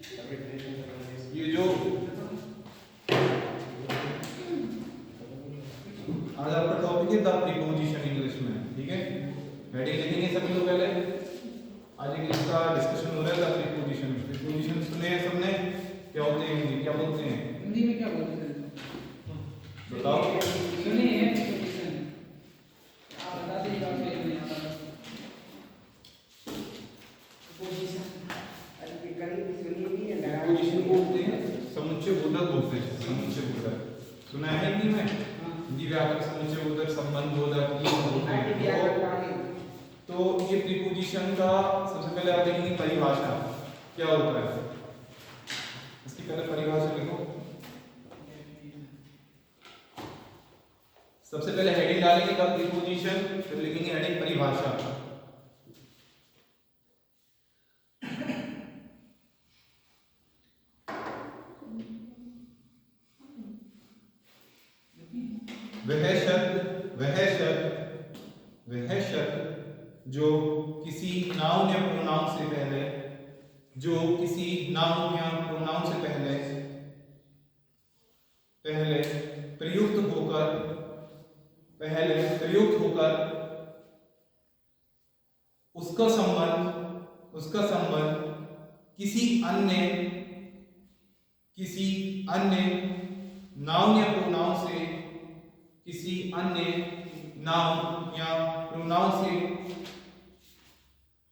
ये जो आज आपका टॉपिक है द प्रीपोजिशन इंग्लिश में, ठीक है। हेडिंग लिखेंगे सभी लोग पहले। आज इंग्लिश का डिस्कशन हो रहा है द प्रीपोजिशन। प्रीपोजिशन सुने हैं सबने, क्या होते हैं हिंदी, क्या बोलते हैं हिंदी में, क्या बोलते हैं बताओ। सुनिए है प्रीपोजिशन, आप बता दीजिएगा फिर मैं आता हूं। प्रीपोजिशन अरे करीब सुनिए भी है ना। प्रीपोजिशन बोलते हैं समुच्चय बोधक बोलते हैं, समुच्चय बोधक सुना है हिंदी में। हिंदी व्याकरण समुच्चय बोधक संबंध बोधक ये बोलते हैं। तो ये प्रीपोजिशन का सबसे पहले आप देखेंगे परिभाषा क्या होता है। इसकी पहले परिभाषा लिखो। सबसे पहले हेडिंग डालेंगे द प्रीपोजिशन, फिर लिखेंगे हेडिंग परिभाषा। वह शब्द जो किसी नाउन या प्रोनाउन से पहले, जो किसी नाउन या प्रोनाउन से पहले प्रयुक्त होकर उसका संबंध किसी अन्य नाउन या प्रोनाउन से, किसी अन्य नाउन या प्रोनाउन से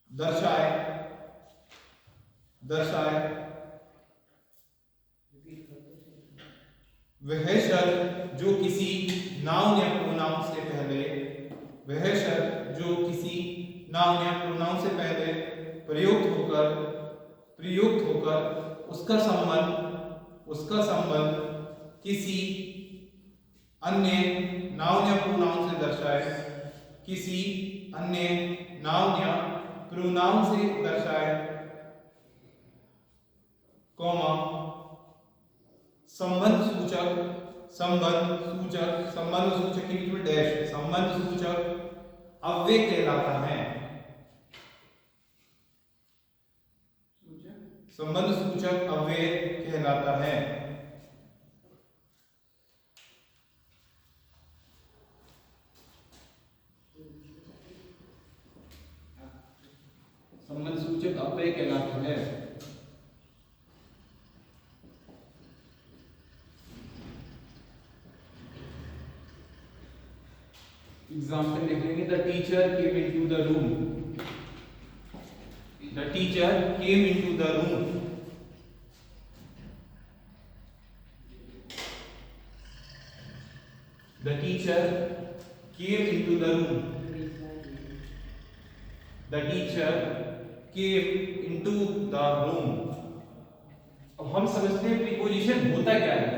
दर्शाए वह शब्द जो किसी नाउन या प्रोनाउन से पहले, प्रयुक्त होकर उसका संबंध किसी अन्य नाउन या प्रोनाउन से दर्शाए, कॉमा संबंध सूचक अव्यय कहलाता है। संबंध सूचक अव्यय कहलाता है। संबंध सूचक अव्यय कहलाता है। एग्जाम्पल लिख लेंगे। The teacher came into the room. The teacher came into the room. The teacher came into the room. The teacher came into the room. अब हम समझते हैं प्रीपोजिशन होता क्या है।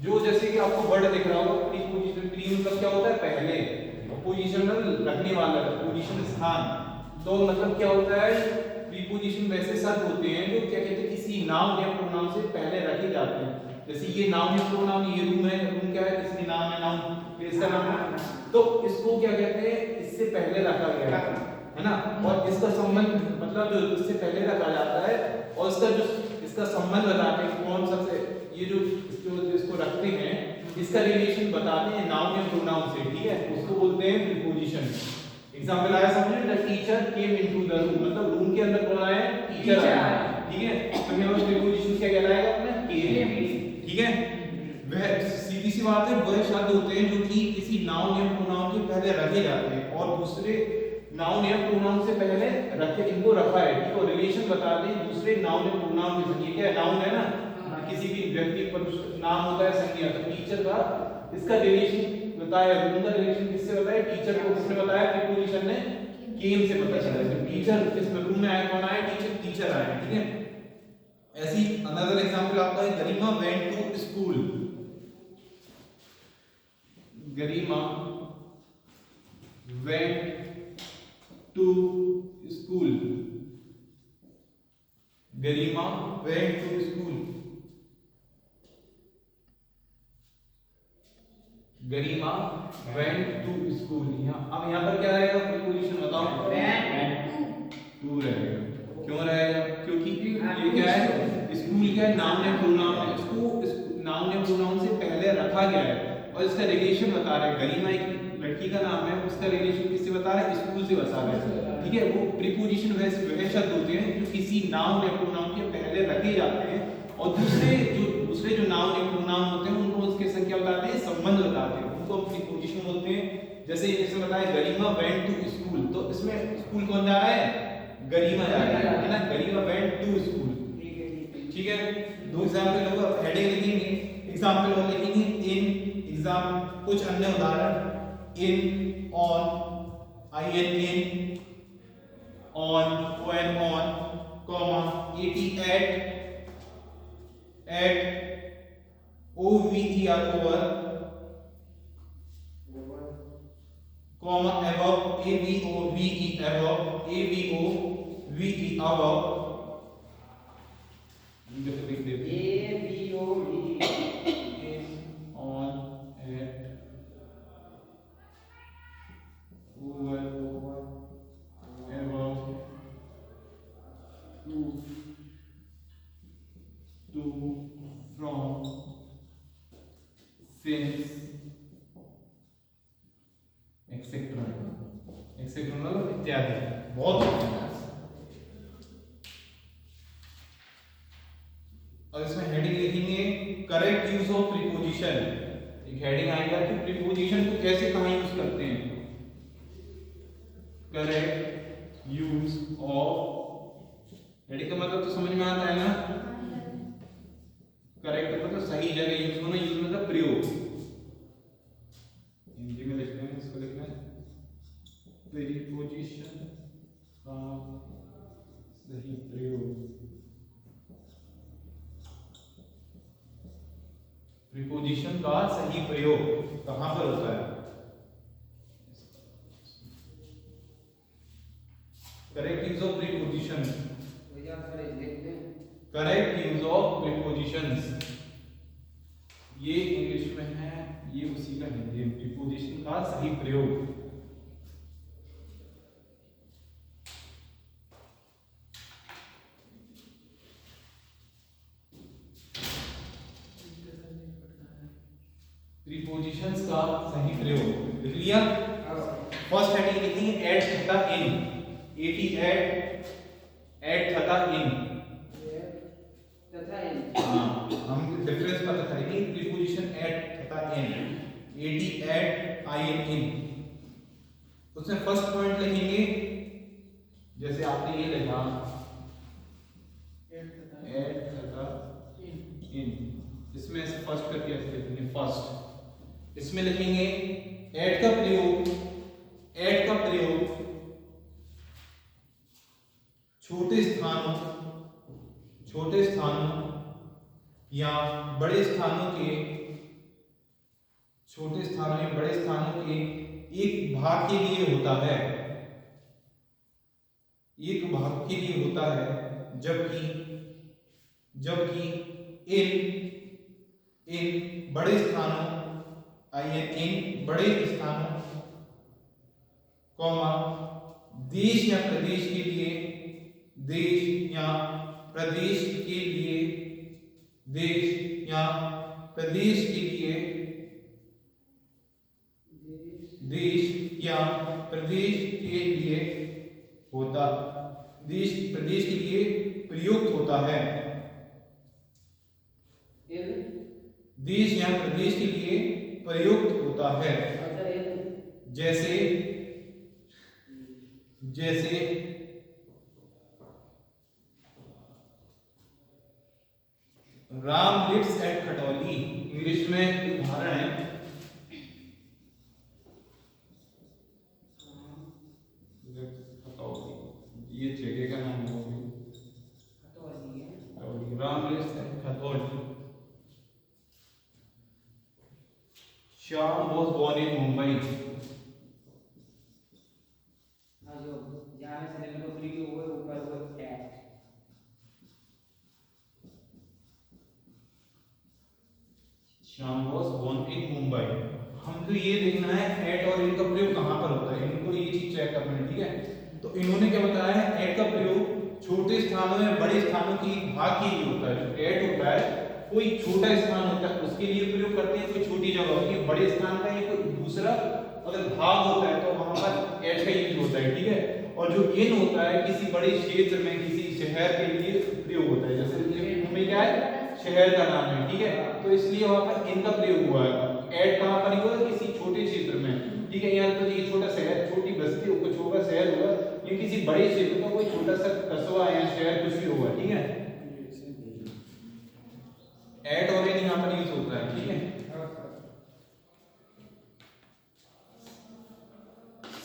जो जैसे कि आपको वर्ड दिख रहा होगा प्रीपोजिशन, प्री मतलब क्या होता है पहले, पोजीशनल रखने वाला, पोजीशन स्थान। तो मतलब क्या होता है, प्रीपोजिशन वैसे शब्द होते हैं जो क्या कहते हैं किसी नाउन या प्रोनाउन से पहले रखे जाते हैं। जैसे ये नाउन या प्रोनाउन, ये रूम है, रूम क्या है, किसकी नाम है, नाउन, प्लेस का नाम है, तो इसको क्या कहते हैं इससे पहले रखा गया है ना। और इसका संबंध मतलब जो इससे पहले रखा जाता है और इसका संबंध बताते हैं कौन सबसे, ये जो इसको रखते हैं इसका रिलेशन बताते हैं नाउन या प्रोनाउन से, ठीक है, उसको बोलते हैं प्रीपोजिशन। एग्जांपल आया समझे। The teacher came into the room, मतलब रूम के अंदर कौन आया, टीचर आया, ठीक है। तो यहाँ पर प्रीपोजिशन क्या कहलाएगा अपना, केम, ठीक है। वह सीधी सी बात है, वह शब्द होते हैं जो कि किसी नाउन या प्रोनाउन के पहले रखे जाते हैं और दूसरे नाउन या प्रोनाउन से पहले रखे, इनको रखा है, ठीक है, रिलेशन बताते हैं दूसरे नाउन या प्रोनाउन के साथ। ये क्या है, नाउन है ना, किसी भी व्यक्ति पर नाम होता है, संज्ञा। तो टीचर का इसका रिलेशन बताया, रूम का रिलेशन किससे बताया, टीचर को किसने बताया, प्रीपोजिशन ने केम से पता चला। तो टीचर किस रूम में आया, कौन आया, टीचर आया, ठीक है। ऐसी अनदर एग्जांपल आपका है, Garima went to school. Garima went to school. Garima went to school. Garima went to school. अब यहाँ पर क्या रहेगा, प्रीपोजिशन बताओ, वेंट टू रहेगा। क्यों रहेगा, क्योंकि ये क्या है, स्कूल क्या है, नाउन या प्रोनाउन है, इसको इस नाउन या प्रोनाउन से पहले रखा गया है और इसका रिलेशन बता रहा है। गरिमा एक लड़की का नाम है, उसका रिलेशन किससे बता रहा है, स्कूल से बता रहा है। ठीक है, वो प्रीपोजिशन वह शब्द होते हैं जो किसी नाउन या प्रोनाउन के पहले रखे जाते हैं और दूसरे जो नाउन या प्रोनाउन होते हैं उनको उसके संग क्या बताते हैं, संबंध बताते हैं, उनको हम प्रीपोजिशन बोलते हैं। जैसे बताया गरिमा वेंट टू स्कूल, तो इसमें स्कूल कौन जा रहा है, गरिमा जा रहा है ना, गरिमा वेंट टू स्कूल। ठीक है, दो एग्जांपल होगा, हेडिंग लिखेंगे, एग्जांपल और लिखेंगे इन, एग्जाम कुछ अन्य उदाहरण in, on, I N in, on, O N on, comma, A T at, O V E R over, comma, above, a b o v e above, a b o v e above, जैसे लिख देते हैं A B O V on, at, over, above, to, from, since, etcetera मतलब इत्यादि, बहुत होता है। और इसमें हेडिंग लिखेंगे करेक्ट यूज ऑफ प्रीपोजिशन, एक हेडिंग आएगा कि प्रीपोजिशन को कैसे कहां यूज करते हैं, करेक्ट यूज ऑफ, हेडिंग का मतलब तो समझ में आता है ना, करेक्ट मतलब सही जगह यूज होना, यूज मतलब प्रयोग, हिंदी में लिखते हैं, इसको लिखना है प्रीपोजिशन का सही प्रयोग, प्रीपोजिशन का सही प्रयोग कहां पर होता है, correct use of preposition, correct use of prepositions, ये इंग्लिश में है, ये उसी का हिंदी है, प्रीपोजिशन का सही प्रयोग। प्रीपोजिशंस का सही प्रयोग लिख लिया। फर्स्ट हेडिंग लिखेंगे एट तथा इन, एटी एट तथा इन, हम डिफरेंस पता करेंगे, प्रीपोजिशन एट तथा इन, एटी एट, आई एन इन, उसमें फर्स्ट पॉइंट लिखेंगे, जैसे आपने ये लिखा एट तथा इन, इसमें से फर्स्ट करके ऐसे लिखेंगे फर्स्ट, इसमें लिखेंगे एट का प्रयोग, एट का प्रयोग छोटे स्थानों या बड़े स्थानों के, छोटे स्थानों या बड़े स्थानों के एक भाग के लिए होता है, एक भाग के लिए होता है, जबकि इन बड़े स्थानों, इन बड़े स्थानों, कॉमा, देश या प्रदेश के लिए, देश या प्रदेश के लिए, देश या प्रदेश के लिए, देश या प्रदेश के लिए होता, देश प्रदेश के लिए प्रयुक्त होता है, देश या प्रदेश के लिए प्रयुक्त होता है, जैसे Ram lives at Khatauli, English में उदाहरण है, ये जगह का नाम है, Ram lives at Khatauli. Shyam was born in Mumbai. Shyam was born in Mumbai. हमको ये देखना है एट और इन का प्रयोग कहाँ पर होता है, इनको ये चीज चेक करना है, ठीक है। तो इन्होंने क्या बताया है, एट का प्रयोग छोटे स्थानों या बड़े स्थानों की भाग के लिए होता है, जो एट कोई छोटा स्थान होता है उसके लिए प्रयोग करते हैं, कोई छोटी जगह होती है, बड़े स्थान का या कोई दूसरा अगर भाग होता है तो वहां पर एट का यूज होता है, ठीक है। और जो इन होता है किसी बड़े क्षेत्र में किसी शहर के लिए प्रयोग होता है, जैसे मुंबई क्या है शहर का नाम है, ठीक है, तो इसलिए वहां पर इन का प्रयोग हुआ है। एट कहां पर हुआ किसी छोटे क्षेत्र में, ठीक है, यहाँ तो ये छोटा शहर छोटी बस्ती हो कुछ होगा शहर होगा, ये किसी बड़े क्षेत्र का कोई छोटा सा कस्बा या शहर कुछ भी होगा, ठीक है। एट और इन यहाँ पर यूज होता है, ठीक है।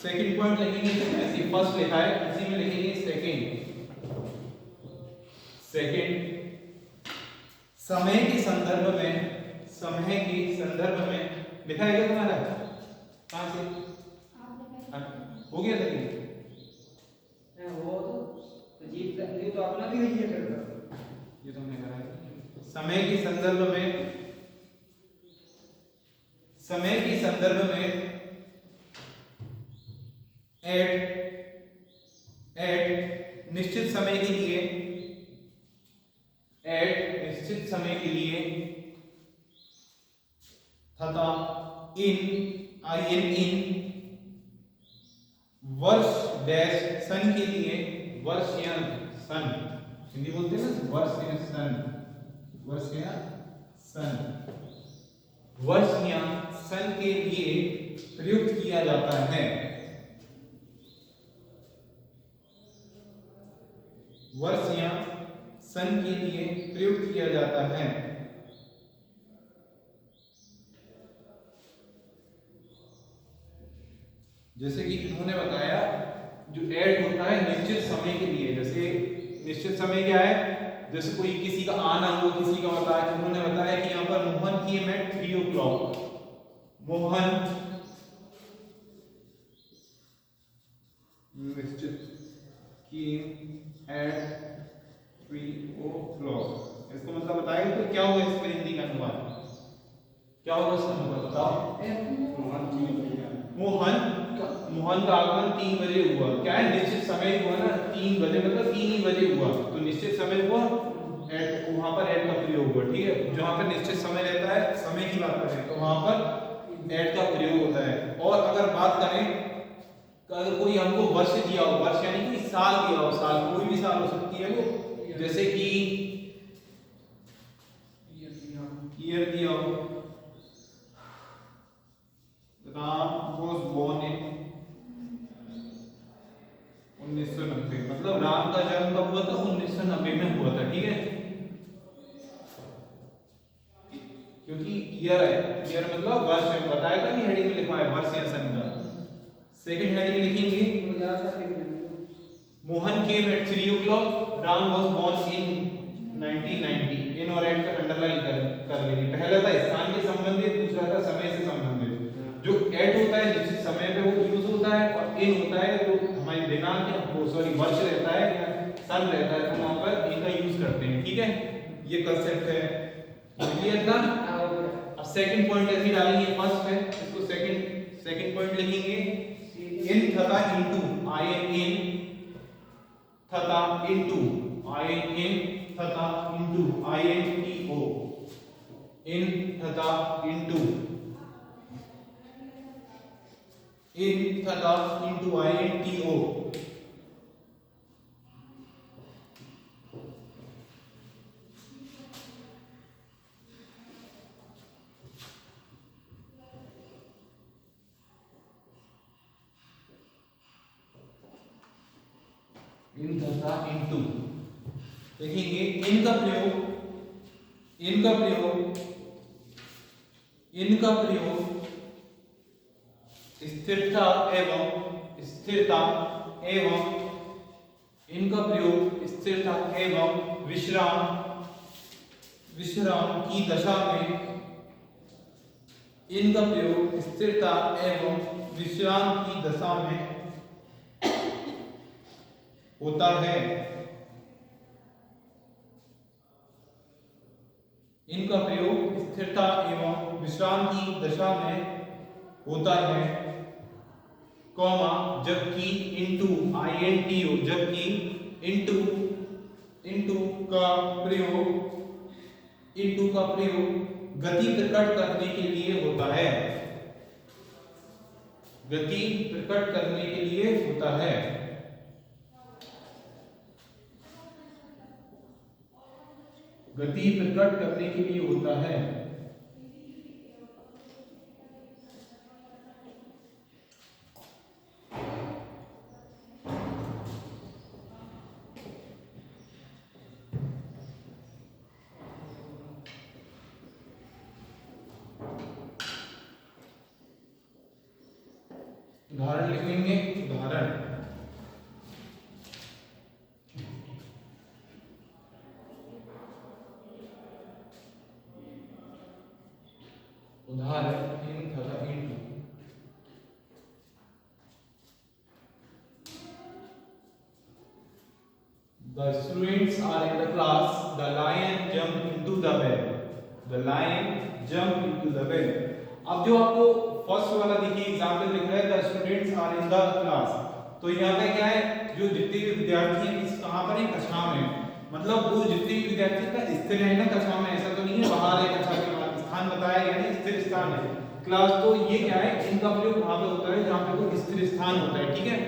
सेकंड पॉइंट लिखेंगे ऐसे फर्स्ट लिखा है इसी में लिखेंगे सेकंड। सेकंड समय के संदर्भ में, समय के संदर्भ में लिखा है क्या तुम्हारा, कहां से हो गया था क्या वो तो जीत ये तो अपना भी नहीं है, ये तो हमने करा है। समय के संदर्भ में, समय के संदर्भ में एट निश्चित समय के लिए, एट निश्चित समय के लिए तथा इन इन वर्ष डैश सन के लिए, वर्ष या सन हिंदी बोलते हैं ना, वर्ष या सन, वर्ष या सन, वर्ष या सन के लिए प्रयुक्त किया जाता है, वर्ष या सन के लिए प्रयुक्त किया जाता है। जैसे कि इन्होंने बताया जो ऐड होता है निश्चित समय के लिए, जैसे निश्चित समय क्या है, जैसे कोई किसी का आना हो किसी का बताया, उन्होंने बताया कि यहाँ पर Mohan came at 3 o'clock, Mohan निश्चित केम एट 3 o'clock, इसको मतलब बताएगा तो क्या होगा इसका हिंदी का अनुवाद, क्या होगा इसका मतलब बताओ। मोहन का आगमन 3 बजे हुआ, क्या है निश्चित समय हुआ ना, 3 बजे मतलब 3 ही बजे हुआ, तो निश्चित समय हुआ, एट वहां पर एट का प्रयोग हुआ, ठीक है। जहां पर निश्चित समय रहता है समय की बात करें तो वहां पर एट का प्रयोग होता है। और अगर बात करें अगर कोई हमको वर्ष दिया हो, वर्ष यानी कि साल दिया हो, साल कोई भी साल हो सकती है वो, जैसे कि ईयर दिया हो, राम was born in 1990, मतलब राम का जन्म कब हुआ था 1990 में हुआ था, ठीक है, क्योंकि ईयर है, ईयर मतलब वर्ष है, बताया था कि हेडिंग में लिखा है वर्ष या सन का। सेकंड हेडिंग लिखेंगे Mohan came at 3 o'clock, Ram was born in 1990, इन और एट का अंडरलाइन कर लेंगे। पहला था स्थान के संबंधित, दूसरा था समय से संबंधित। जो एट होता है निश्चित समय पे वो यूज होता है, और इन होता है जो हमारे दिनांक या सॉरी वर्ष रहता है या सन रहता है तो वहां पर इनका यूज करते हैं, ठीक है, ये कांसेप्ट है, क्लियर था। अब सेकंड पॉइंट ऐसे ही डालेंगे, फर्स्ट है इसको सेकंड पॉइंट लिखेंगे इन तथा इनटू, आई एन इन तथा इनटू, आई एन इन तथा into, I N T O, in तथा इनटू, इन तथा into, I N T O, in तथा इनटू देखेंगे। इनका प्रयोग, इनका प्रयोग, इनका प्रयोग स्थिरता एवं, स्थिरता एवं, इनका प्रयोग स्थिरता एवं विश्राम, विश्राम की दशा में, इनका प्रयोग स्थिरता एवं विश्राम की दशा में होता है। इनका प्रयोग स्थिरता एवं विश्राम की दशा में होता है, कॉमा जबकि into, I N T O, जबकि इनटू, इनटू का प्रयोग into का प्रयोग गति प्रकट करने के लिए होता है, गति प्रकट करने के लिए होता है। गति प्रकट करने के लिए होता है। उदाहरण लिख लेंगे। उदाहरण, उदाहरण इन तथा into. The students are in the class. The lion jumped into the well. The lion jumped into the well. अब जो आपको फर्स्ट वाला देखिए एग्जांपल लिख रहा है the students are in the class, तो यहाँ पे क्या है, जो जितने भी विद्यार्थी हैं इस कहाँ पर है, कक्षा में, मतलब वो जितने भी विद्यार्थी का स्थिर है ना कक्षा में, ऐसा तो नहीं है बाहर है कक्षा के बाहर, स्थान बताया गया है स्थिर स्थान है क्लास, तो ये क्या है, इनका प्रयोग वहां पे होता है जहाँ पे कोई स्थिर स्थान होता है, ठीक है।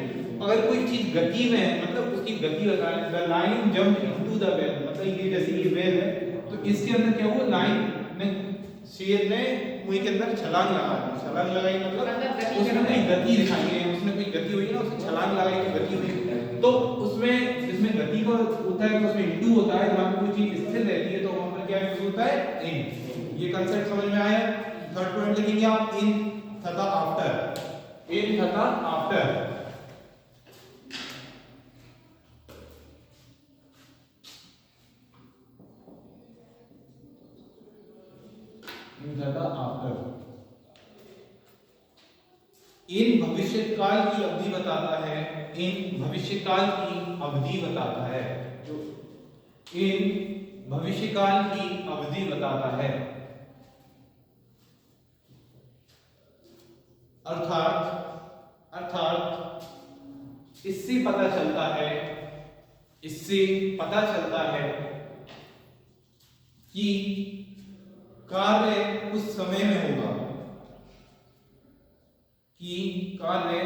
अगर कोई चीज गति में है मतलब उसकी गति बताए, the line jump into the well, मतलब ये जैसे ये वेल है तो इसके अंदर क्या हुआ, लाइन ने शेर ने कुएं के अंदर छलांग लगाई मतलब उसने कोई गति दिखाई है, उसने कोई गति हुई ना, उसने छलांग लगाई तो गति हुई, तो उसमें जिसमें गति को होता है तो उसमें इनटू होता है, जहां पे कोई चीज स्थिर रहती है तो वहां पर क्या यूज होता है, इन। ये कांसेप्ट समझ में आया। थर्ड पॉइंट लिखेंगे आप, इन तथा आफ्टर, इन तथा आफ्टर। आफ्टर इन भविष्यकाल की अवधि बताता है, इन भविष्यकाल की अवधि बताता है, जो इन भविष्यकाल की अवधि बताता है, अर्थात इससे पता चलता है, इससे पता चलता है कि कार्य कुछ समय में होगा, कि कार्य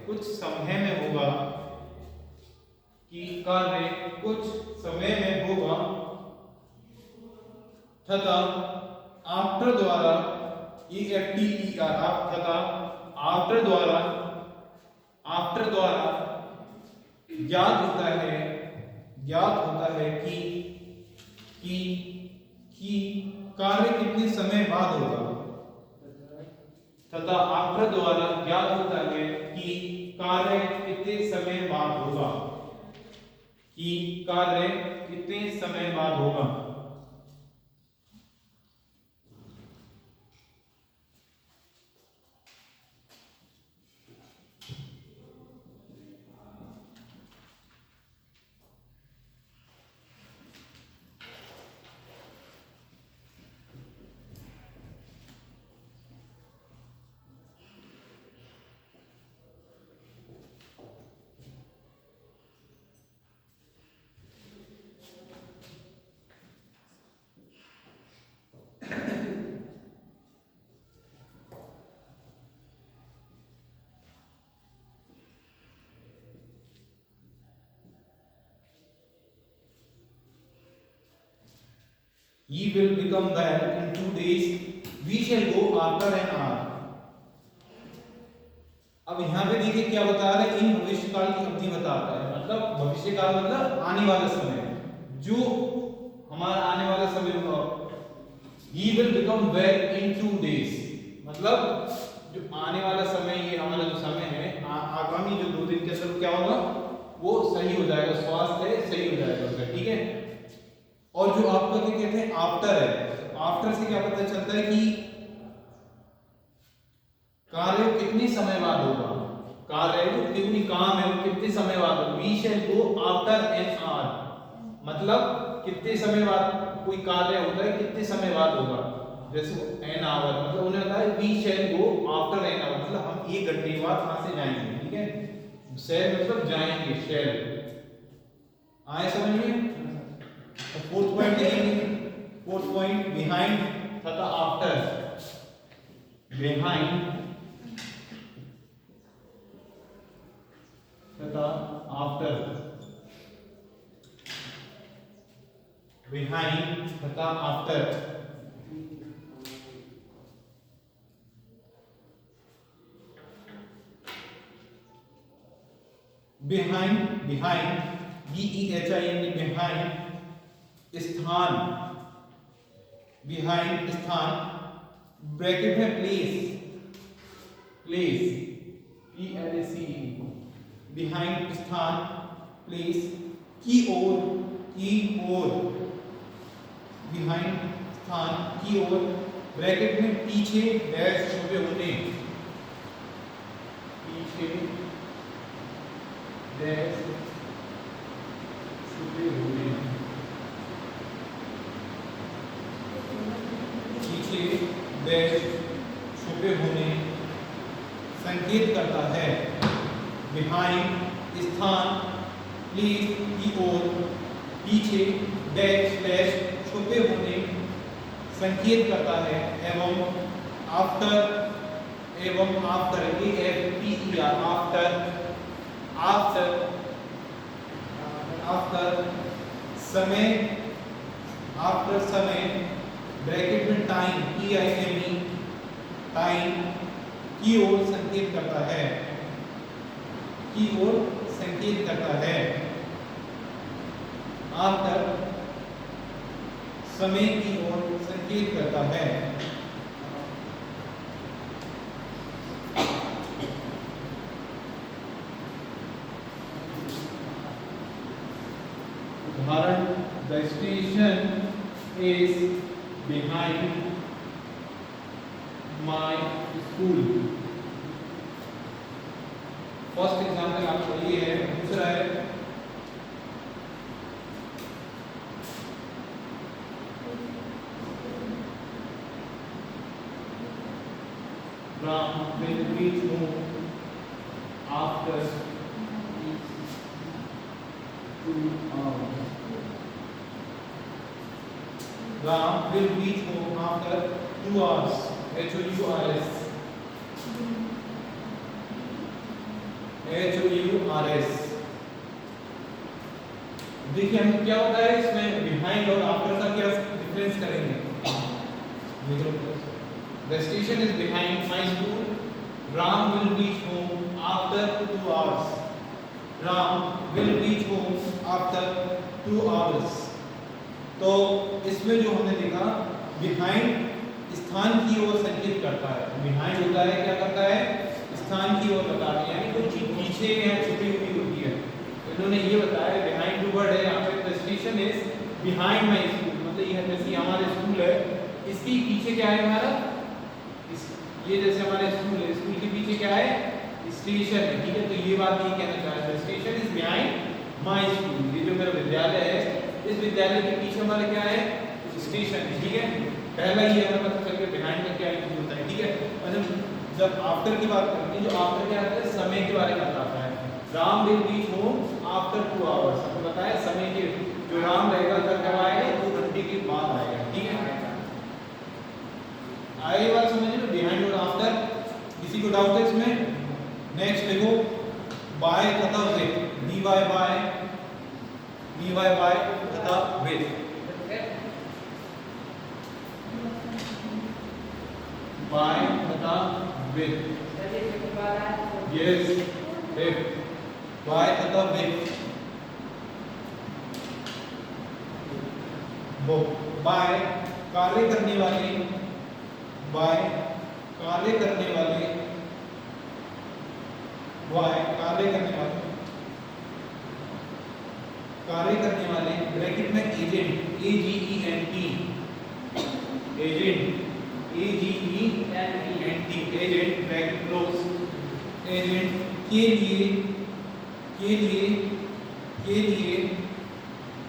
कुछ समय में होगा, कि कार्य कुछ समय में होगा तथा आफ्टर द्वारा EFTER तथा आफ्टर द्वारा ज्ञात होता है कि कार्य कितने समय बाद होगा, तथा आफ्टर द्वारा ज्ञात होता है कि कार्य कितने समय बाद होगा, कि कार्य कितने समय बाद होगा। Ye will become well in 2 days. We shall go after an hour. अब यहाँ पे देखिए क्या बता रहा है, इन भविष्यकाल की अवधि बताता है, मतलब भविष्यकाल मतलब आने वाला समय, जो हमारा आने वाला समय होगा। He will become well in 2 days, मतलब जो आने वाला समय, ये हमारा जो समय है आगामी जो 2 दिन के अंदर क्या होगा, वो सही हो जाएगा, स्वास्थ्य सही हो जाएगा उसका, ठीक है। और जो आपका क्या कहते हैं आफ्टर है, आफ्टर से क्या पता चलता है कि कार्य कितने समय बाद होगा, कार्य जो कितनी काम है वो कितने समय बाद होगा। We shall go after an hour, मतलब कितने समय बाद कोई कार्य होता है, कितने समय बाद होगा, जैसे एन आवर, मतलब उन्हें बताया we shall go after an hour, मतलब हम 1 घंटे बाद वहां से जाएंगे, ठीक है। शैल मतलब जाएंगे, शैल आए समझ में। फोर्थ पॉइंट देखेंगे, फोर्थ पॉइंट बिहाइंड तथा आफ्टर, बिहाइंड तथा आफ्टर, बिहाइंड तथा after, behind, behind BEHIND, behind, स्थान, बिहाइंड स्थान, ब्रैकेट में प्लेस, प्लेस PLACE, बिहाइंड स्थान, प्लेस, की ओर, की ओर, बिहाइंड स्थान, की ओर, ब्रैकेट में पीछे, डैश छुपे होने, पीछे डैश छुपे होने, पीछे डैश छुपे होने संकेत करता है। बिहाइंड स्थान, प्लीज की ओर, पीछे डैश डैश छुपे होने संकेत करता है। एवं आफ्टर, एवं after AFTER, after, after, after समय, आफ्टर समय, ब्रैकेट में टाइम TIME, टाइम की ओर संकेत करता है, की ओर संकेत करता है। आफ्टर समय की ओर संकेत करता है। उदाहरण, the station is behind my school. First example आपको ये है। दूसरा है, Ram will reach home after 2 hours. Ram will reach home after 2 hours. HOURS, HOURS। देखिए हम क्या होता है इसमें बिहाइंड और आफ्टर का क्या डिफरेंस करेंगे। The station is behind my school. Ram will reach home after 2 hours. Ram will reach home after 2 hours. तो इसमें जो हमने देखा, बिहाइंड स्थान की ओर संकेत करता है। बिहाइंड होता है क्या करता है, स्थान की ओर बताता है, यानी कोई चीज पीछे या छुपी हुई होती है। तो इन्होंने ये बताया बिहाइंड जो वर्ड है यहाँ पे, the station is behind my school, मतलब ये जैसे हमारे स्कूल है, इसके पीछे क्या है हमारा, ये जैसे हमारे स्कूल है, स्कूल के पीछे क्या है, स्टेशन है। ठीक है, तो ये बात ये कहना चाह रहा है, station is behind my school. ये जो मेरा विद्यालय है, इस विद्यालय के पीछे हमारा क्या है, स्टेशन है। ठीक है, पहला ये हमें पता चल गया बिहाइंड का क्या यूज होता है। ठीक है, और जब आफ्टर की बात करते हैं, जो आफ्टर क्या आता है, समय के बारे में बताता है। Ram will reach home after 2 hours, आपको बताया समय के, जो राम रहेगा कब आएगा, 2 घंटे के बाद आएगा। ठीक है, आगे बात समझिए तो बिहाइंड और आफ्टर। किसी को डाउट है इसमें? नेक्स्ट देखो, बाय तथा विद, BY बाय तथा विद, बाय तथा विद, यस विद, बाय तथा विद, वो बाय कार्य करने वाले, बाय कार्य करने वाले, बाय कार्य करने वाले, कार्य करने वाले, ब्रैकेट में agent AGENT, agent AGENT, agent bracket close, agent के लिए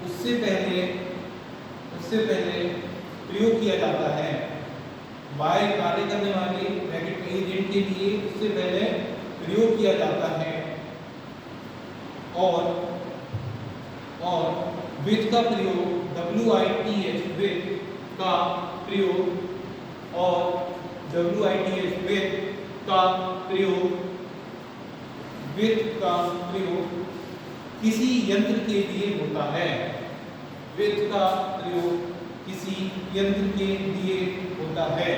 उससे पहले प्रयोग किया जाता है। बाय कार्य करने वाले, ब्रैकेट में एजेंट के लिए उससे पहले प्रयोग किया जाता है। और विद का प्रयोग WITH, विद का प्रयोग और WITH with का प्रयोग किसी यंत्र के लिए होता है। with का प्रयोग किसी यंत्र के लिए होता है।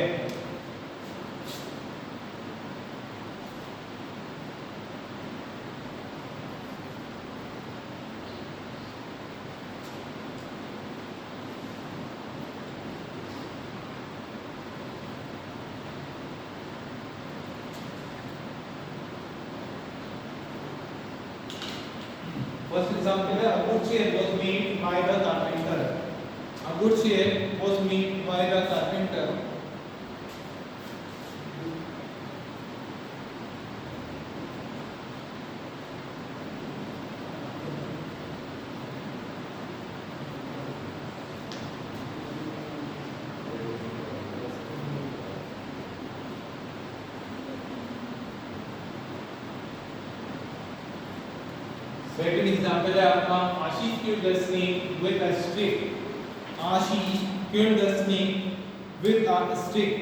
First example है a good chair was made by the carpenter. A good chair was made by the carpenter. Second example है आपका आशीष killed the snake with a stick. Ashish killed the snake with a stick.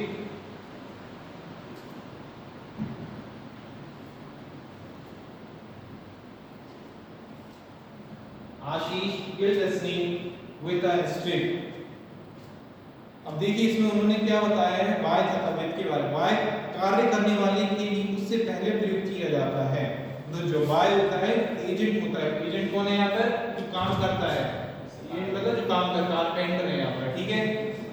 Ashish killed the snake with a stick. अब देखिए इसमें उन्होंने क्या बताया है bye तथा with के बारे में। बाय कार्य करने वाले के लिए उससे पहले प्रयोग किया जाता है। तो जो बाय होता है एजेंट होता है। एजेंट कौन है यहाँ पर? जो काम करता है। एजेंट मतलब जो काम करता है, कारपेंटर है यहाँ पर, ठीक है।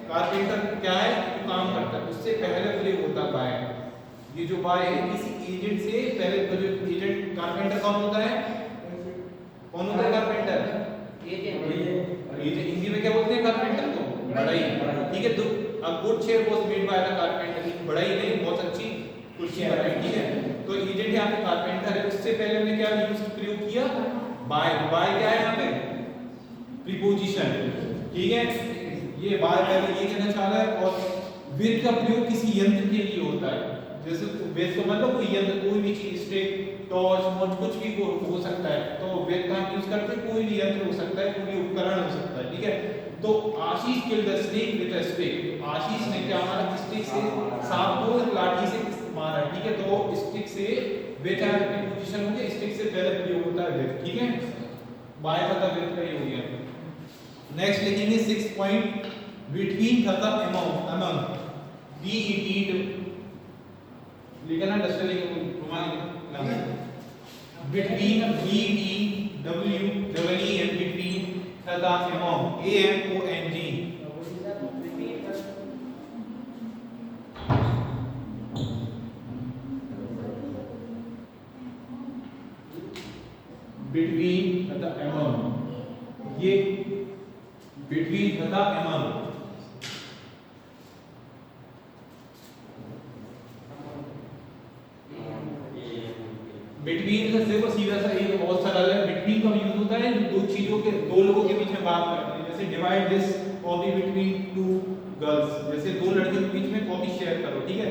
कारपेंटर क्या है? जो काम करता है, उससे पहले प्रयोग होता है बाय। ये जो बाय है किसी एजेंट से पहले, तो जो एजेंट कारपेंटर कौन होता है? कौन होता है कारपेंटर? एजेंट हिंदी में क्या बोलते हैं कारपेंटर को? बढ़ई, ठीक है। A good chair was made by the carpenter. बढ़ई नहीं, बहुत अच्छी कुर्सी बनाई, ठीक है। तो एजेंट यहाँ पे कारपेंटर है। उससे पहले हमने क्या यूज प्रयोग किया? बाय। बाय क्या है यहाँ पे? प्रीपोजिशन, ठीक है। ये बाय पहले ये कहना चाह रहा है। और विद का प्रयोग किसी यंत्र के लिए होता है। जैसे विद का मतलब कोई यंत्र, कोई भी चीज, स्टिक, टॉर्च, मोट, कुछ भी हो सकता है। तो विद का यूज करते हैं, कोई भी यंत्र हो सकता है, कोई भी उपकरण हो सकता है, ठीक है। तो Ashish killed the snake with a stick. Ashish ने क्या मारा? स्टिक से सांप को लाठी से मारा, ठीक है। तो स्टिक से विद का प्रीपोजिशन हो गया, स्टिक से पहले प्रयोग होता है विद, ठीक है। बाय तथा विद का ही हो गया। नेक्स्ट लिखेंगे 6 पॉइंट बिटवीन तथा अमंग। अमंग BET लिखना है, डस्टर लिखेंगे, रुमाल बिटवीन BETWEEN बिटवीन तथा अमंग AMONG। बिटवीन तथा अमंग, ये बिटवीन तथा अमंग। बिटवीन का देखो सीधा सा ये बहुत सरल है। बिटवीन का यूज होता है दो चीजों के, दो लोगों के बीच में बात करते हैं। जैसे divide this copy between two girls, जैसे दो लड़कियों के बीच में कॉपी शेयर करो, ठीक है।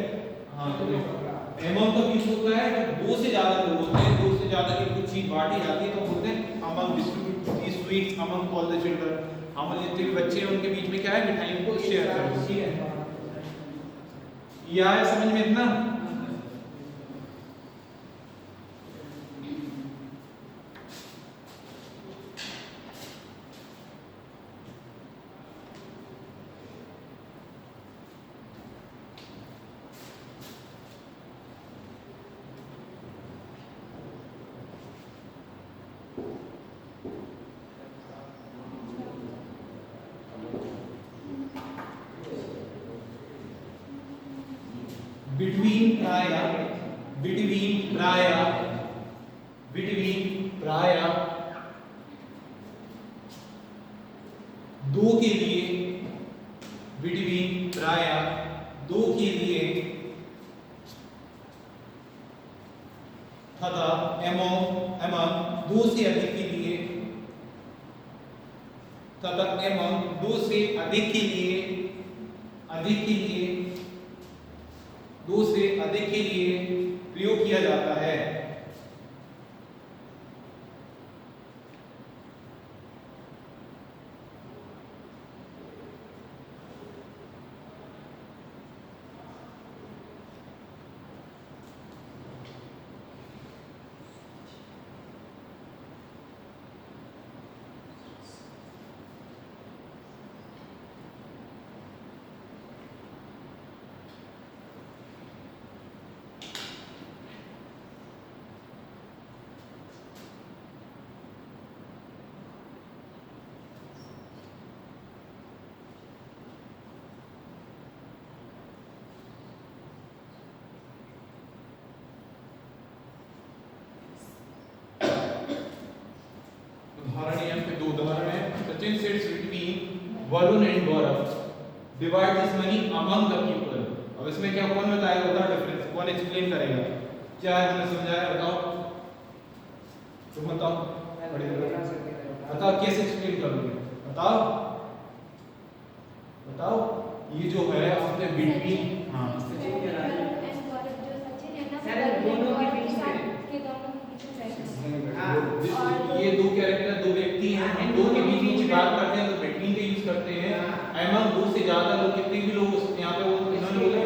हाँ, तो अमंग का यूज होता है जब दो से ज्यादा लोग होते हैं, दो से ज्यादा की कुछ चीज बांटी जाती है तो बोलते हैं among distribute these sweets among all the children. हम जितने बच्चे हैं उनके बीच में क्या है? मिठाइयों को शेयर करो, ठीक है। ये आया समझ में इतना? बिटवीन प्राया, बिटवीन प्राया, बिटवीन प्राया दो के लिए, बिटवीन प्राया दो के लिए तथा अमंग अमंग दो से अधिक के लिए तथा अमंग दो से अधिक के लिए, अधिक के लिए, दो से अधिक के लिए प्रयोग किया जाता है। Varun and Gaurav divide this money among the people. अब इसमें क्या कौन बताएगा, बताओ डिफरेंस कौन एक्सप्लेन करेगा, क्या है हमने समझाया, बताओ तुम बताओ, बताओ कैसे एक्सप्लेन करोगे, बताओ बताओ। ये जो है आपने बिटवीन, हाँ ये दो कैरेक्टर, दो व्यक्ति हैं, हम दो के बीच में बात करते हैं तो बिटवीन का यूज करते हैं। अमंग दो से ज्यादा लोग, कितने भी लोग यहाँ पे वो इन्होंने बोला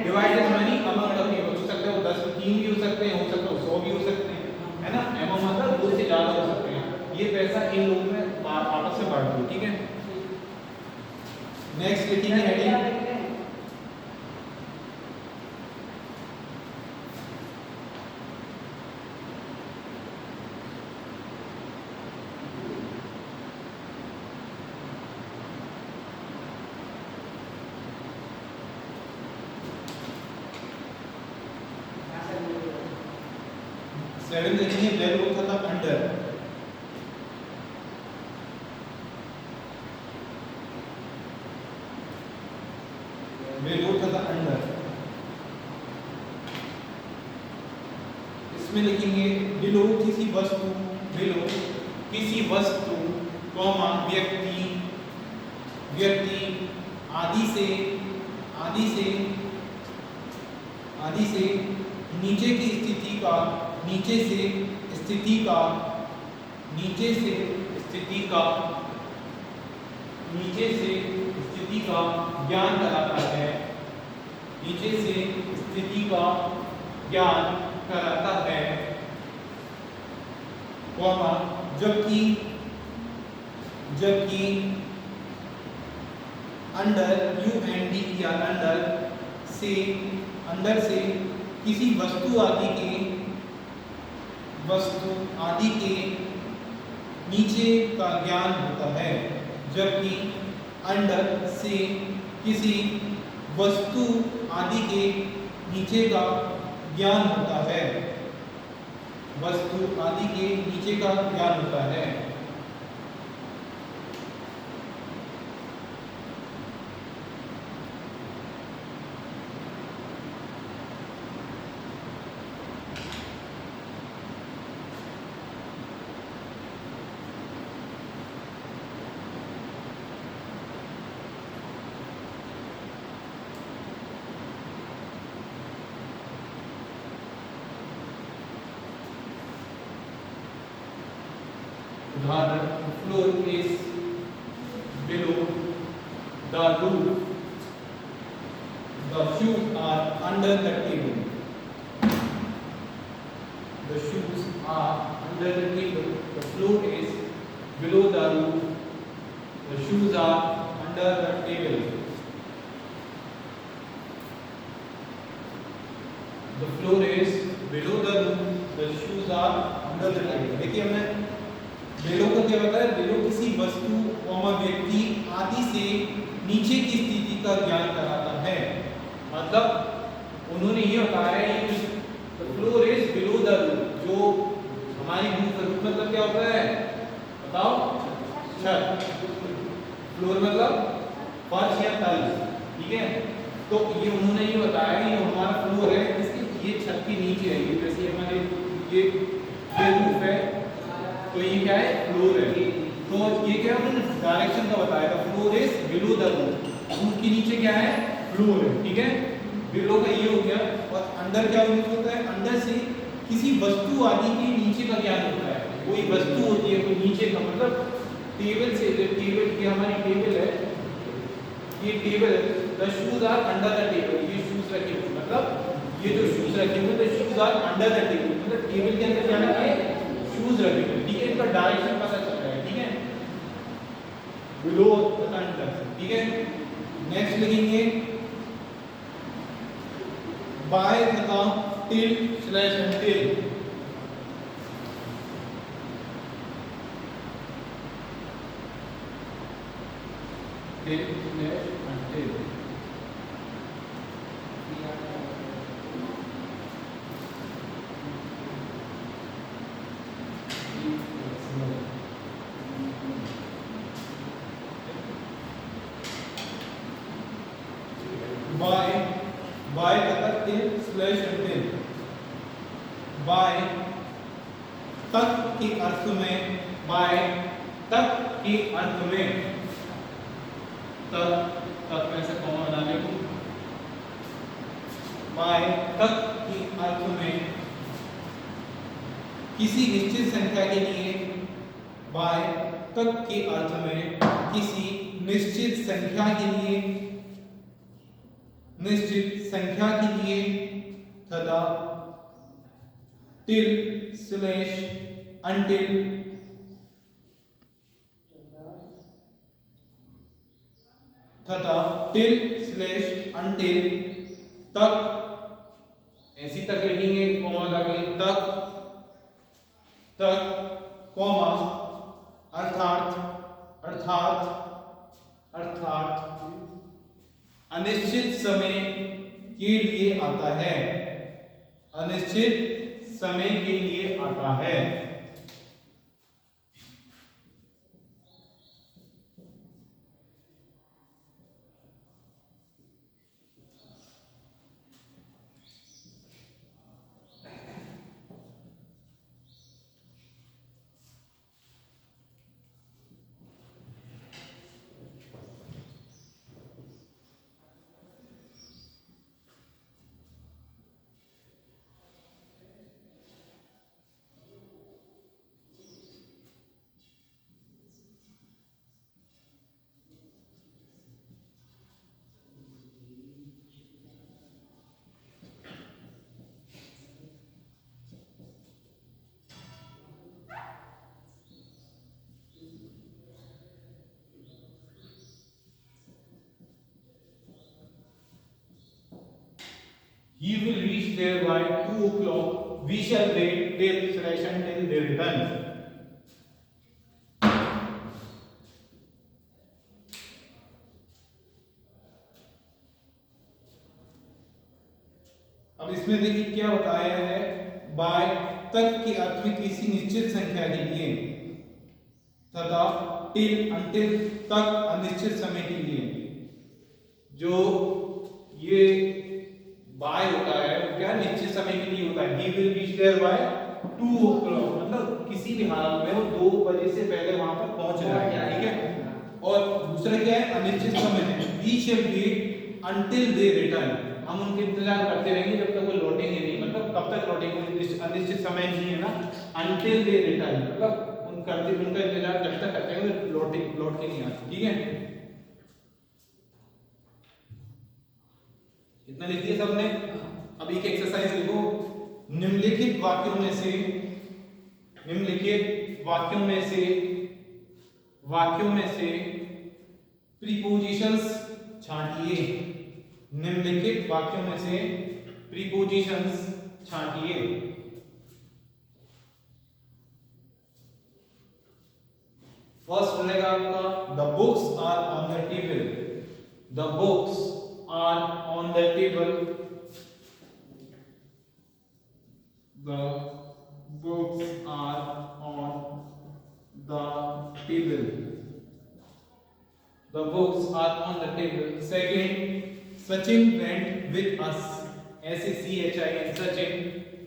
divide this money among the people, हो सकता है वो 10 3 भी हो सकते हैं, हो सकता है 100 भी हो सकते हैं, है ना। अमंग मतलब दो से ज्यादा हो सकते हैं, ये पैसा इन लोगों में आपस में बांट दो, ठीक है। नेक्स्ट लिखेंगे हेडिंग, सेवन लिखेंगे बेलो तथा अंडर। बेलो तथा अंडर, इसमें लिखेंगे बिलो किसी वस्तु, बिलो किसी वस्तु कॉमा व्यक्ति, व्यक्ति आदि से नीचे की स्थिति का, नीचे से स्थिति का ज्ञान कराता है, नीचे से स्थिति का ज्ञान कराता है, कॉमा जबकि अंडर या अंडर से किसी वस्तु आदि के नीचे का ज्ञान होता है, जबकि अंडर से किसी वस्तु आदि के नीचे का ज्ञान होता है, वस्तु आदि के नीचे का ज्ञान होता है। उदाहरण, floor is below the roof, the shoes are under the table, the shoes are under the table, the floor is below the roof, the shoes are under the table, the floor is below the roof, the shoes are under the table. देखिए हमने बेलो को क्या बताया, बेलो किसी वस्तु व्यक्ति आदि से नीचे की स्थिति का ज्ञान कराता है, मतलब उन्होंने ये बताया ये floor is below the roof, जो हमारी रूफ मतलब क्या होता है बताओ, छत, फ्लोर मतलब फर्श या तल, ठीक है। तो ये उन्होंने ये बताया ये हमारा फ्लोर है, इसके ये छत के नीचे है, ये जैसे हमारे ये रूफ है तो ये क्या है फ्लोर है, तो ये क्या है उन्होंने डायरेक्शन का बताया था, floor is below the roof, roof के नीचे क्या है फ्लोर है, ठीक है। बिलो का ये हो गया, और अंडर क्या यूज होता है, अंडर से किसी वस्तु आदि के नीचे का ज्ञान होता है, कोई वस्तु होती है कोई नीचे का, मतलब टेबल से, टेबल की हमारी टेबल है, ये टेबल है, the shoes are under the table, ये शूज रखे हुए मतलब ये जो शूज रखे हुए the shoes are under the table, मतलब टेबल के अंदर क्या रखा है शूज रखे हुए, ठीक है। इनका डायरेक्शन पता चल रहा है, ठीक है, बिलो तथा अंडर, ठीक है। नेक्स्ट लिखेंगे बाय तथा till slash until, till slash until, by तक टिल स्लैश until, बाय तक के अर्थ में, बाय तक के अर्थ में, तक तक में से कॉमा बना ले, बाय तक के अर्थ में किसी निश्चित संख्या के लिए, बाय तक के अर्थ में किसी निश्चित संख्या के लिए, निश्चित संख्या के लिए तथा टिल स्लैश until, तथा टिल स्लैश until तक, ऐसी तक लिखेंगे कॉमा लगाएंगे तक, तक कॉमा अर्थात अर्थात अर्थात अनिश्चित समय के लिए आता है, अनिश्चित समय के लिए आता है। He will reach there by 2 o'clock. We shall wait till slash until they return. अब इसमें देखिए क्या बताया है, बाय तक के अर्थ में किसी निश्चित संख्या के लिए तथा टिल अंटिल तक अनिश्चित समय के लिए। जो ये बाय होता है वो क्या निश्चित समय के लिए होता है। He will reach there by 2 o'clock, मतलब किसी भी हालत में वो 2 बजे से पहले वहां पर पहुंच जाएगा, ठीक है। और दूसरा क्या है, अनिश्चित समय है। We shall wait until they return, हम उनके इंतजार करते रहेंगे जब तक वो लौटेंगे नहीं, मतलब कब तक लौटेंगे, अनिश्चित समय नहीं है ना। until they return मतलब उनका इंतजार जब तक करते हैं लौट के नहीं आते, ठीक है। इतना लिख दिया सबने। अब एक एक्सरसाइज लिखो, निम्नलिखित वाक्यों में से प्रीपोजिशंस छांटिए, निम्नलिखित वाक्यों में से प्रीपोजिशंस छांटिए। फर्स्ट रहेगा आपका the books are on the table, the books are on the table, the books are on the table, the books are on the table. Second, Sachin went with us, S-A-C-H-I-N, Sachin,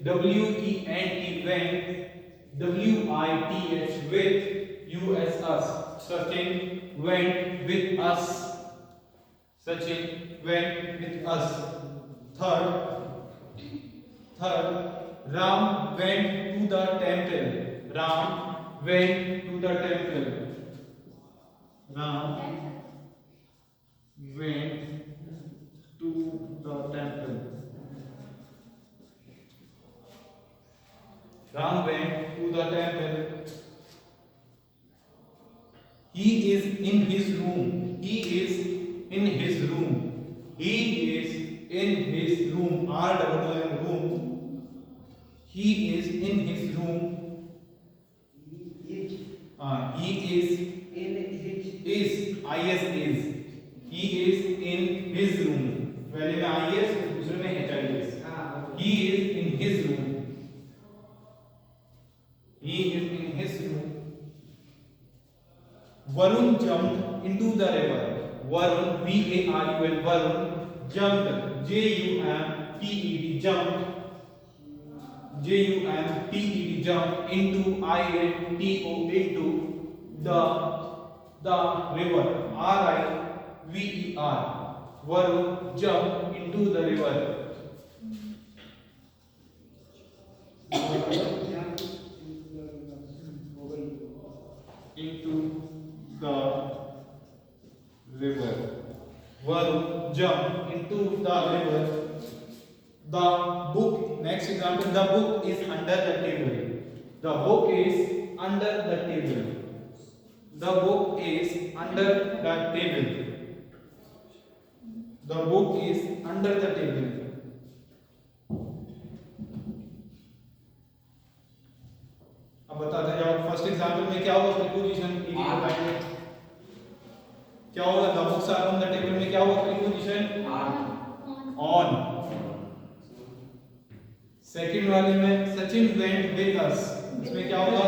W-E-N-T, went, W-I-T-H, with, U-S, us, Sachin went with us, Sachin went with us. Third, Ram went to the temple. Ram went to the temple. Ram went to the temple. Ram went to the temple. He is in his room. He is in his room. He is in his room. R-double-O-M, room. He is in his room. He is in his is is. He is in his room. पहले में is दूसरे में is. He is in his room. He is in his room. Varun jumped into the river. Varun, V-A-R-U-N, Varun jumped, J-U-M-P-E-D, jumped, J-U-M-P-E-D, jumped into I-N-T-O, into the river, R-I-V-E-R. Varun jumped into the river. Into the river. Varun jumped into the river. The book, next example, the book is under the table. The book is under the table. The book is under the table. The book is under the table. अब बताते जाओ, first example में क्या होगा preposition बताएंगे क्या होगा, the books are on the table में क्या होगा प्रीपोजिशन ऑन। सेकंड वाले में सचिन वेंट विद अस, इसमें क्या होगा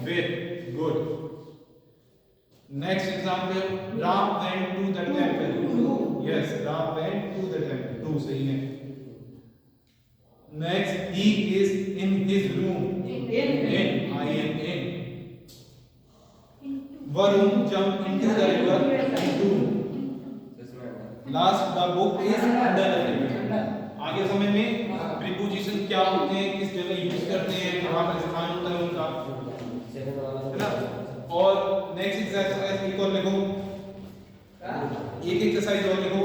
with, good. Next example Ram went to the temple, yes Ram went to the temple, to सही है। Next he is in his room, in I-N-N. Varun jumped into the river, into. Last, the book is under the table. आगे समय में preposition क्या होते हैं, किस जगह यूज करते हैं, कहाँ पर स्थान होता है उनका, है ना। और नेक्स्ट एक्सरसाइज एक और लिखो, एक एक्सरसाइज और लिखो।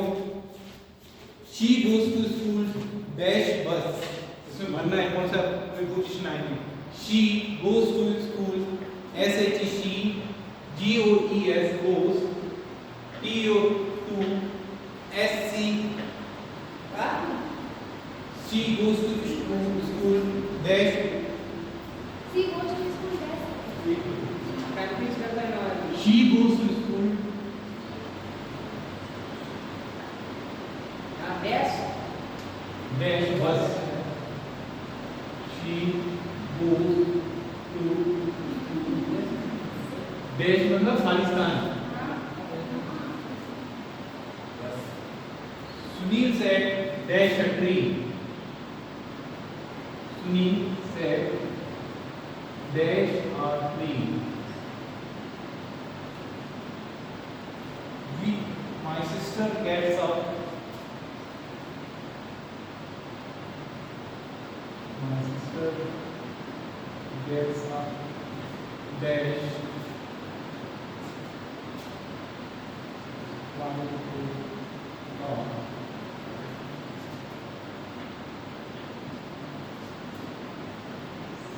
She goes to school dash bus, इसमें भरना है कौन सा प्रीपोजिशन आएगी। She goes to school, S-H-E, G-O-E-S, goes, T-O-2, S-C, she goes to school, dash, She goes to school dash. Practice करता है ना। she goes to school, dash dash bus, she goes to dash मतलब Khalistan. Sunil said dash a tree, Sunil said dash a tree, my sister gets up, my sister gets up dash one to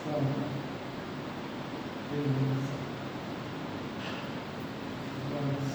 some things once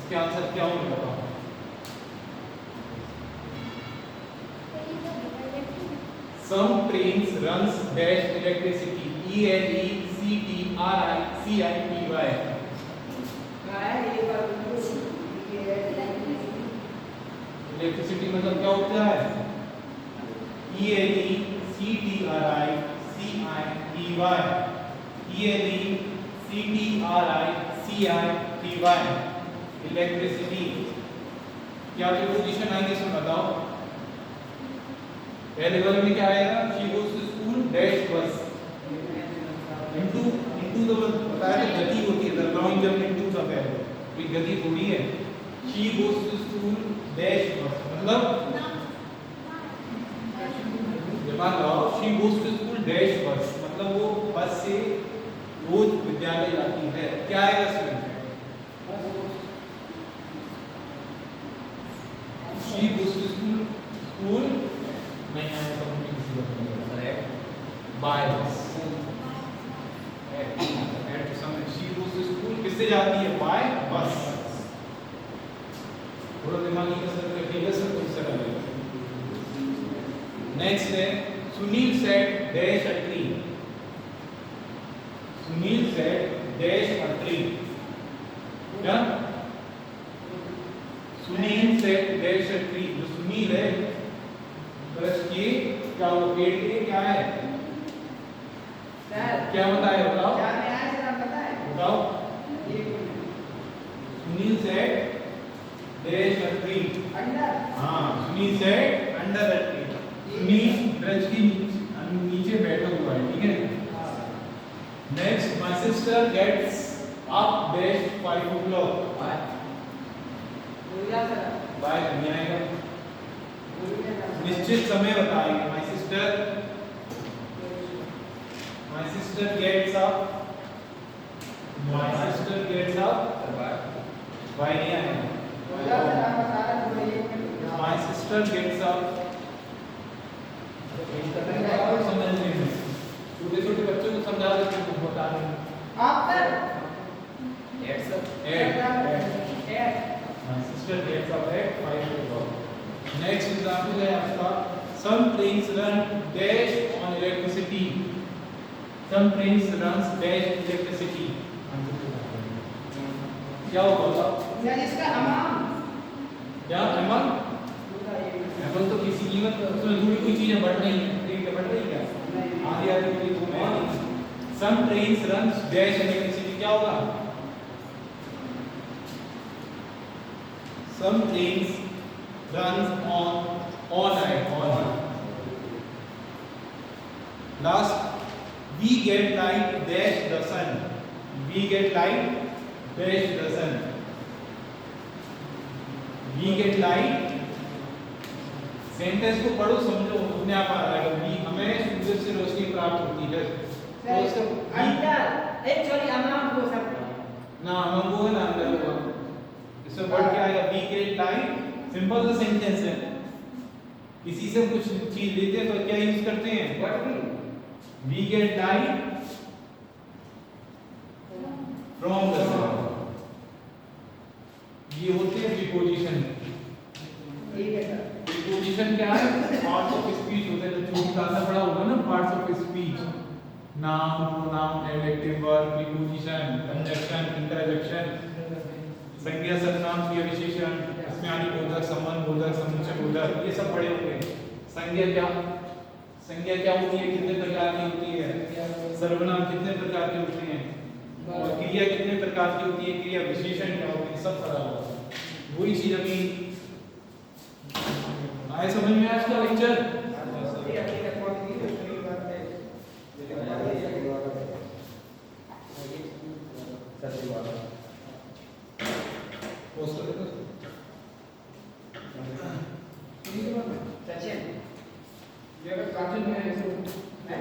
इसके answer क्या होंगे बताओ। Some trains runs dash electricity, E-L-E-C-T-R-I-C-I-T-Y. Electricity मतलब क्या होता है, E-L-E-C-T-R-I-C-I-T-Y, E-L-E-C-T-R-I-C-I-T-Y, electricity. क्या preposition आएंगे इसमें बताओ। पहले वाले में क्या आएगा, she goes to school dash bus, into तो बताया कि गति होती है, लॉन्ग जंप इनटू सब है, कोई गति थोड़ी है। She goes to school dash bus मतलब दिमाग लगाओ, she goes to school dash bus मतलब वो बस से रोज विद्यालय जाती है। क्या आएगा इसमें, she goes to school मैं यहाँ पर किसी को है by bus at some she goes to school किससे जाती है, by bus। थोड़ा दिमागी कसरत नेक्स्ट है Sunil sat dash a tree. Sunil sat dash a tree. क्या? Sunil sat dash a tree. जो सुनील है ब्रश की क्या वो पेड़ के क्या है? सर क्या बताए बताओ? क्या में आया सर, आप बताएं। बताओ। एक minute. Sunil sat dash a tree. Under. हाँ, Sunil sat under a tree. Sunil ब्रश की नीचे बैठा हुआ है, ठीक है। Next, my sister gets up dash 5 o'clock। बोलिए सर। बाय नहीं आएगा। बोलिए सर। निश्चित समय बताएंगे। My sister gets up. My sister gets up by नहीं आएगा। बोलिए सर, आप बता रहे हैं, बोलिए एक मिनट। My sister gets up. समझने में छोटे छोटे बच्चों को समझा देते हैं, बता रहे हैं। आप sir. Eight. Eight. My sister gets up at 5 o'clock. Next example है आपका some trains run dash on electricity. Some trains runs dash electricity. क्या होगा बताओ? यार इसका अमाउंट। क्या अमल? अमल तो किसी कीमत उसमें जुड़ी हुई चीजें बढ़ रही हैं। ट्रेन बढ़ रही है क्या? आधी आधी पूरी घूम रही है। Some trains runs dash electricity क्या होगा? Some trains runs on night on. Last, we get light dash the sun. We get light dash the sun. We get light। Sentence को पढ़ो समझो, अपने आप आ रहा है। we हमें सूरज से रोशनी प्राप्त होती है। तो उसका अंडर एक्चुअली अमाउंट हो सकता है ना हम वो है ना अंदर होगा। इससे वर्ड क्या आएगा? We get light. सिंपल सा सेंटेंस है। किसी से कुछ चीज लेते हैं तो क्या यूज करते हैं? What mean. We get light from the sun. ये होते हैं प्रीपोजिशन। ठीक है सर। प्रीपोजिशन क्या है? पार्ट्स ऑफ स्पीच होते हैं। जो छोटा सा पढ़ा होगा ना, parts of speech, noun, pronoun, adjective, verb, preposition, conjunction, interjection, संज्ञा, सर्वनाम, क्रिया विशेषण, इसमें आदि बोधक, संबंध बोधक, समुच्चय बोधक, ये सब पढ़े होंगे। संज्ञा क्या होती है? कितने प्रकार की होती है? सर्वनाम कितने प्रकार के होते हैं? और क्रिया कितने प्रकार की होती है? क्रिया विशेषण क्या होते हैं? सब पढ़ा होगा। वही चीज अभी आए समझ में आज का लेक्चर। ठीक है कौन सी दूसरी बात है। सच्ची बात है। पोस्ट कर दो। सचिन ये अगर कार्टून में ऐसे है